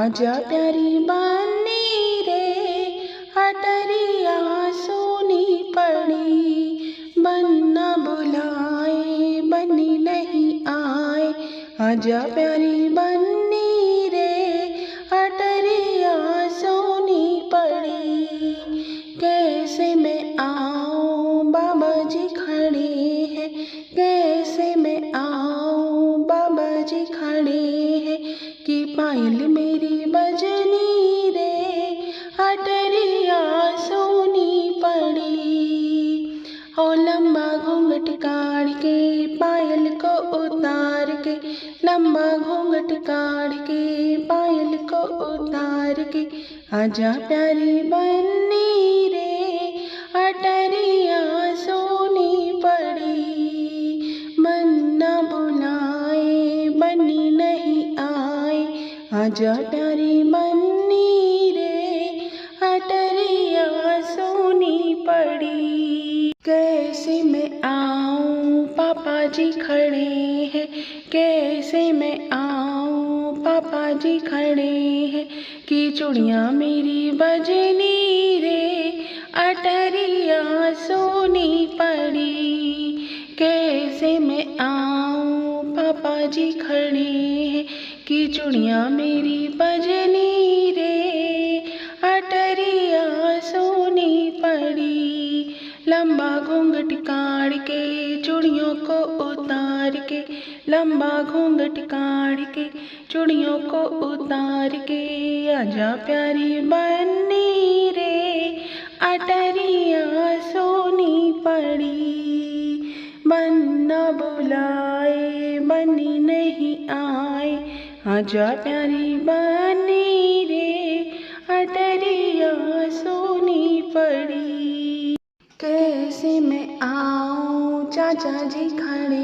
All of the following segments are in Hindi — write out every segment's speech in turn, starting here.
आजा प्यारी बन्नी रे अटरिया सोनी पड़ी। बन्ना बुलाए बन्नी नहीं आए। आजा प्यारी बन्नी रे अटरिया सोनी पड़ी। कैसे मैं आऊँ बाबा जी खड़े हैं, कैसे मैं आऊँ बाबा जी खड़े हैं। कि पायल मेरी बजनी रे अटरिया सोनी पड़ी। ओ लंबा घूंघट काढ़ के पायल को उतार के, लंबा घूंघट काढ़ के पायल को उतार के। आजा प्यारी बन्नी रे अटरिया सोनी पड़ी। बन्ना बुलाए बन्नी नहीं आए। आजा प्यारी बन्नी रे अटरिया सोनी पड़ी। कैसे मैं आऊँ पापा जी खड़े हैं, कैसे मैं आऊँ पापा जी खड़े हैं। कि चूड़ियाँ मेरी बजनी रे अटरिया सोनी पड़ी। कैसे मैं आऊँ पापा जी खड़े हैं। कि चूड़ियाँ मेरी बजनी रे अटरिया सोनी पड़ी। लंबा घूंघट काढ़ के चूड़ियों को उतार के, लंबा घूंघट काढ़ के चूड़ियों को उतार के। आजा प्यारी बन्नी रे अटरिया सोनी पड़ी। बन्ना बुलाए बन्नी नहीं आए। आजा प्यारी बन्नी रे अटरिया सोनी पड़ी। कैसे मैं आऊँ चाचा जी खड़े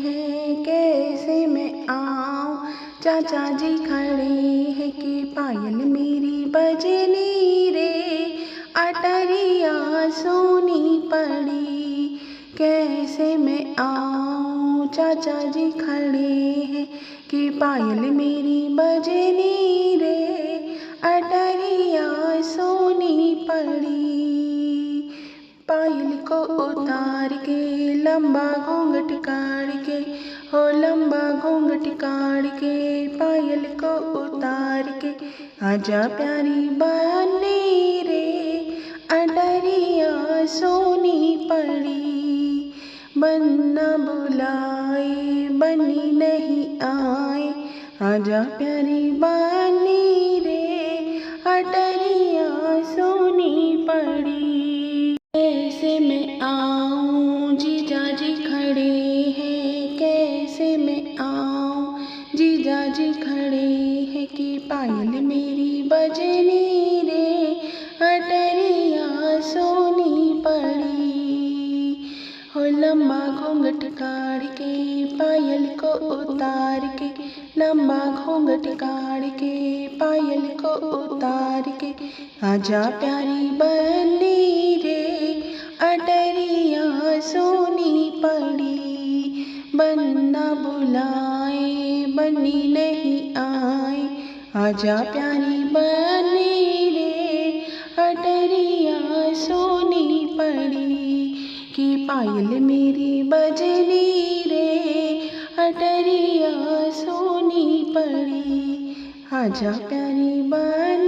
हैं, कैसे मैं आऊँ चाचा जी खड़े हैं। कि पायल मेरी बजनी रे अटरिया सोनी पड़ी। कैसे मैं आऊँ चाचा जी खड़े हैं। कि पायल मेरी बजनी रे अटरिया सोनी पड़ी। पायल को उतार के लंबा घूंघट काढ़ के, हो लंबा घूंघट काढ़ के पायल को उतार के। आजा प्यारी बन्नी रे अटरिया सोनी पड़ी। बन्ना बुलाए बन्नी नहीं आए। आजा प्यारी बन्नी रे अटरिया सोनी पड़ी। कैसे मैं आऊँ जीजा जी खड़े हैं, कैसे मैं आऊँ जीजा जी खड़े हैं। कि पायल मेरी बजनी रे अटरिया सोनी पड़ी। हो लंबा घूंघट काढ़ के पायल को उतार के, लंबा घूंघट काढ़ के पायल को उतार के। आजा प्यारी बन्नी रे अटरिया सोनी पड़ी। बन्ना बुलाए बन्नी नहीं आए। आजा प्यारी बन्नी रे अटरिया सोनी पड़ी। कि पायल मेरी बजनी रे अटरिया सोनी पड़ी। आजा प्यारी बन्नी